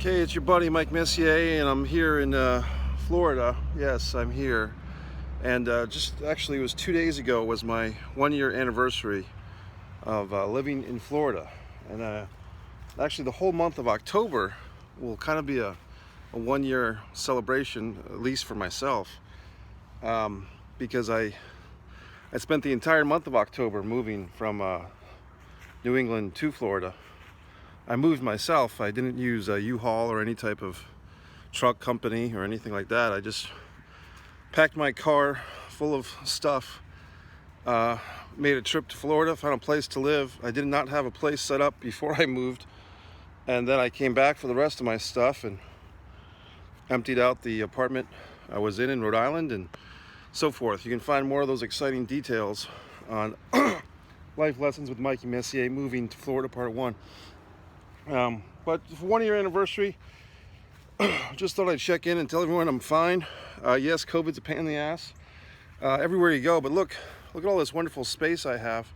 Okay, it's your buddy Mike Messier, and I'm here in Florida. Yes, I'm here. And just actually, it was 2 days ago was my 1 year anniversary of living in Florida. And actually, the whole month of October will kind of be a 1 year celebration, at least for myself, because I spent the entire month of October moving from New England to Florida. I moved myself. I didn't use a U-Haul or any type of truck company or anything like that. I just packed my car full of stuff, made a trip to Florida, found a place to live. I did not have a place set up before I moved, and then I came back for the rest of my stuff and emptied out the apartment I was in Rhode Island and so forth. You can find more of those exciting details on Life Lessons with Mikey Messier, Moving to Florida Part 1. But for 1 year anniversary, just thought I'd check in and tell everyone I'm fine. Yes, COVID's a pain in the ass everywhere you go, but look at all this wonderful space I have.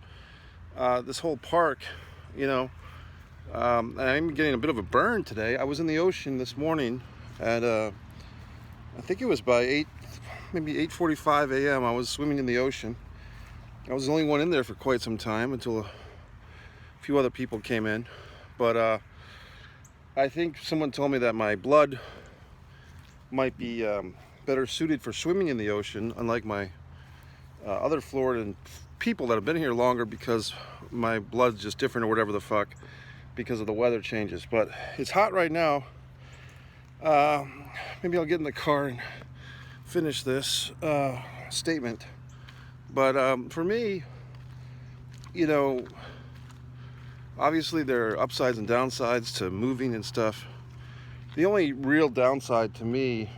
This whole park, and I'm getting a bit of a burn today. I was in the ocean this morning at I think it was by maybe 8:45 a.m. I was swimming in the ocean. I was the only one in there for quite some time until a few other people came in. But I think someone told me that my blood might be better suited for swimming in the ocean, unlike my other Floridan people that have been here longer, because my blood's just different or whatever the fuck because of the weather changes. But it's hot right now. Maybe I'll get in the car and finish this statement. But for me, obviously there are upsides and downsides to moving and stuff. The only real downside to me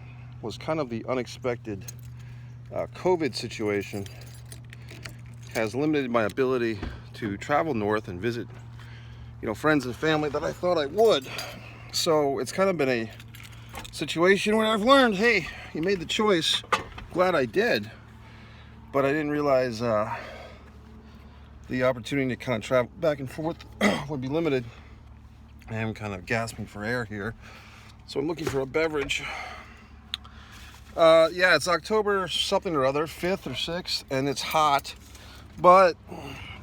was kind of the unexpected COVID situation has limited my ability to travel north and visit, friends and family that I thought I would. So it's kind of been a situation where I've learned, hey, you made the choice. Glad I did. But I didn't realize the opportunity to kind of travel back and forth would be limited. I am kind of gasping for air here, so I'm looking for a beverage. Yeah, it's October something or other, 5th or 6th, and it's hot. But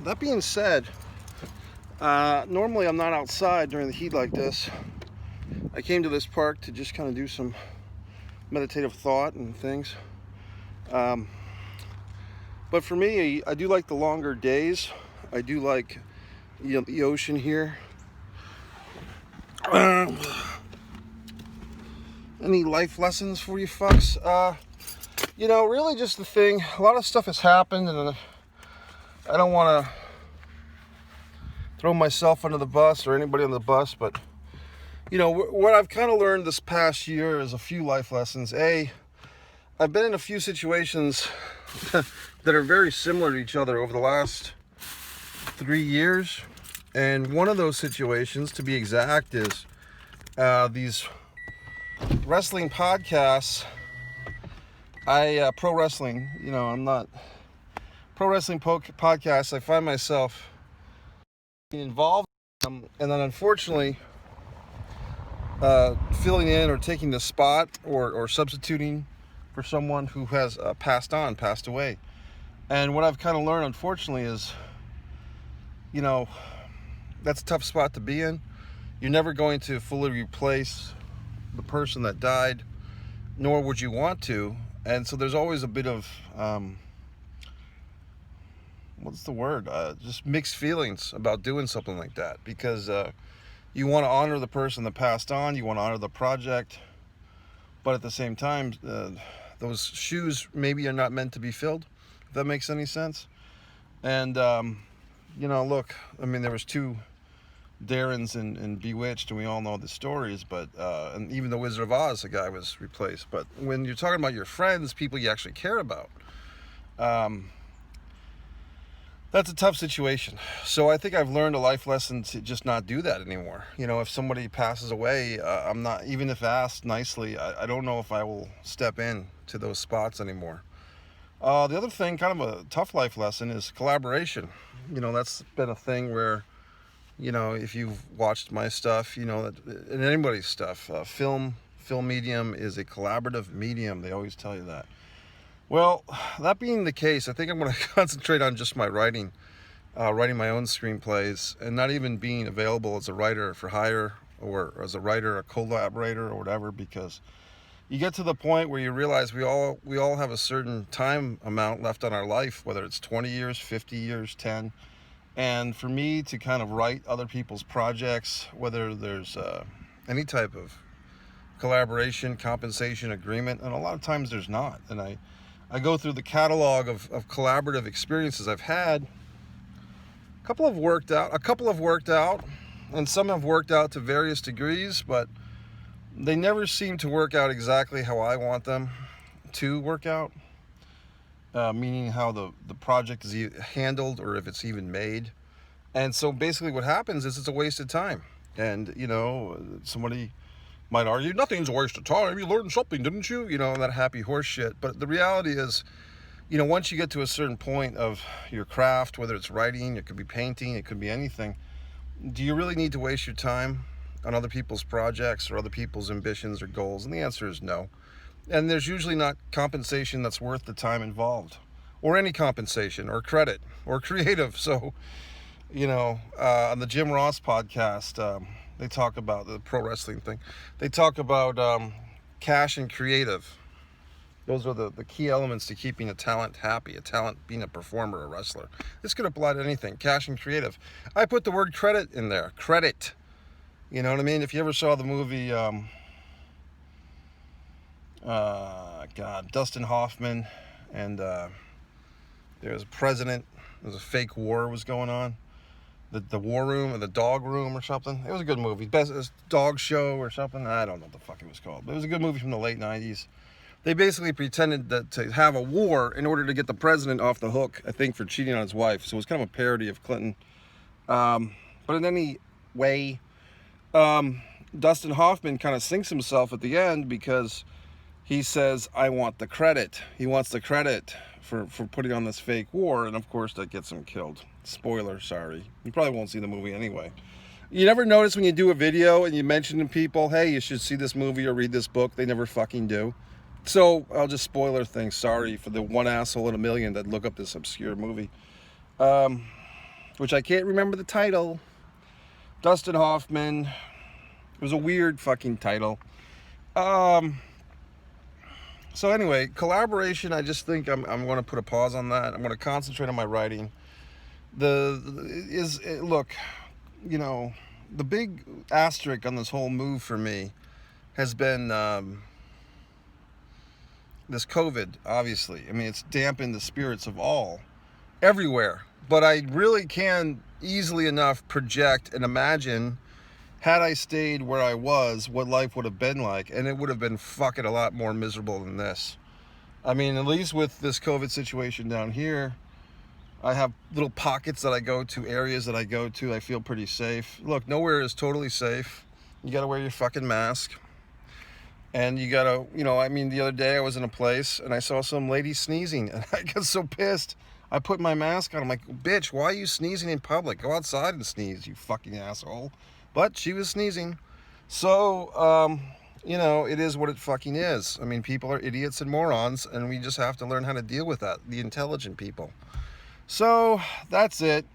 that being said, normally I'm not outside during the heat like this. I came to this park to just kind of do some meditative thought and things. But for me, I do like the longer days. I do like, the ocean here. Any life lessons for you fucks? Really just the thing. A lot of stuff has happened, and I don't want to throw myself under the bus or anybody on the bus, but what I've kind of learned this past year is a few life lessons. I've been in a few situations that are very similar to each other over the last 3 years. And one of those situations, to be exact, is these wrestling podcasts. Pro wrestling, I'm not... Pro wrestling podcasts, I find myself involved in them, and then unfortunately filling in or taking the spot or substituting for someone who has passed away. And what I've kind of learned, unfortunately, is, that's a tough spot to be in. You're never going to fully replace the person that died, nor would you want to. And so there's always a bit of, just mixed feelings about doing something like that, because you want to honor the person that passed on, you want to honor the project, but at the same time, those shoes maybe are not meant to be filled, if that makes any sense. And, look, there was 2 Darrens in Bewitched, and we all know the stories, but, and even the Wizard of Oz, the guy was replaced. But when you're talking about your friends, people you actually care about, that's a tough situation. So I think I've learned a life lesson to just not do that anymore. If somebody passes away, I'm not, even if asked nicely, I don't know if I will step in to those spots anymore. The other thing, kind of a tough life lesson, is collaboration. That's been a thing where You know, if you've watched my stuff, you know that, and anybody's stuff, film medium is a collaborative medium. They always tell you that. Well, that being the case, I think I'm going to concentrate on just my writing, writing my own screenplays, and not even being available as a writer for hire or as a writer, a collaborator, or whatever, because you get to the point where you realize we all have a certain time amount left on our life, whether it's 20 years, 50 years, 10. And for me to kind of write other people's projects, whether there's any type of collaboration, compensation, agreement, and a lot of times there's not. And I go through the catalog of collaborative experiences I've had. A couple have worked out, and some have worked out to various degrees, but they never seem to work out exactly how I want them to work out. Meaning how the project is handled, or if it's even made. And so basically what happens is it's a waste of time. And, you know, somebody might argue, nothing's a waste of time, you learned something, didn't you? You know, that happy horse shit. But the reality is, you know, once you get to a certain point of your craft, whether it's writing, it could be painting, it could be anything, do you really need to waste your time on other people's projects or other people's ambitions or goals? And the answer is no. And there's usually not compensation that's worth the time involved, or any compensation, or credit, or creative. So, you know, on the Jim Ross podcast, they talk about the pro wrestling thing. They talk about cash and creative. Those are the key elements to keeping a talent happy, a talent being a performer, a wrestler. This could apply to anything, cash and creative. I put the word credit in there, credit. You know what I mean? If you ever saw the movie... Dustin Hoffman, and there was a president, there was a fake war was going on, the war room, or the dog room or something. It was a good movie, best dog show or something, I don't know what the fuck it was called, but it was a good movie from the late 90s. They basically pretended to have a war in order to get the president off the hook, I think, for cheating on his wife, so it was kind of a parody of Clinton. But in any way, Dustin Hoffman kind of sinks himself at the end because he says, I want the credit. He wants the credit for putting on this fake war, and of course that gets him killed. Spoiler, sorry. You probably won't see the movie anyway. You never notice when you do a video and you mention to people, hey, you should see this movie or read this book, they never fucking do. So I'll just spoiler things, sorry for the one asshole in a million that look up this obscure movie. Which I can't remember the title. Dustin Hoffman. It was a weird fucking title. So anyway, collaboration, I just think I'm going to put a pause on that. I'm going to concentrate on my writing. Look, you know, the big asterisk on this whole move for me has been this COVID, obviously. I mean, it's dampened the spirits of all, everywhere. But I really can easily enough project and imagine, had I stayed where I was, what life would have been like, and it would have been fucking a lot more miserable than this. I mean, at least with this COVID situation down here, I have little pockets that I go to, areas that I go to, I feel pretty safe. Look, nowhere is totally safe. You gotta wear your fucking mask. And you gotta, you know, I mean, the other day I was in a place and I saw some lady sneezing, and I got so pissed. I put my mask on. I'm like, bitch, why are you sneezing in public? Go outside and sneeze, you fucking asshole. But she was sneezing. So, you know, it is what it fucking is. I mean, people are idiots and morons, and we just have to learn how to deal with that, the intelligent people. So, that's it.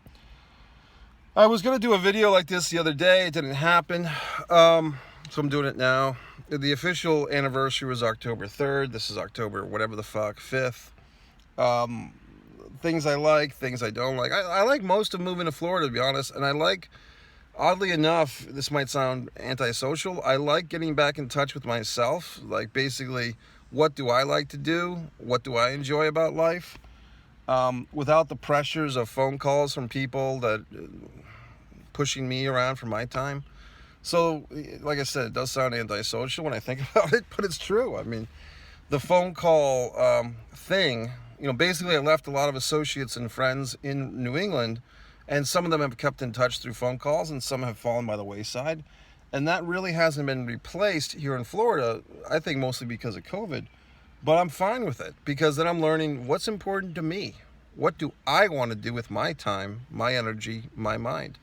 I was going to do a video like this the other day. It didn't happen. So I'm doing it now. The official anniversary was October 3rd. This is October whatever the fuck, 5th. Things I like, things I don't like. I like most of moving to Florida, to be honest, and I like... Oddly enough, this might sound antisocial, I like getting back in touch with myself. Like, basically, what do I like to do? What do I enjoy about life? Without the pressures of phone calls from people that pushing me around for my time. So, like I said, it does sound antisocial when I think about it, but it's true. I mean, the phone call thing, you know, basically I left a lot of associates and friends in New England, and some of them have kept in touch through phone calls, and some have fallen by the wayside. And that really hasn't been replaced here in Florida, I think mostly because of COVID. But I'm fine with it, because then I'm learning what's important to me. What do I want to do with my time, my energy, my mind?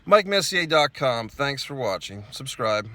MikeMessier.com. Thanks for watching. Subscribe.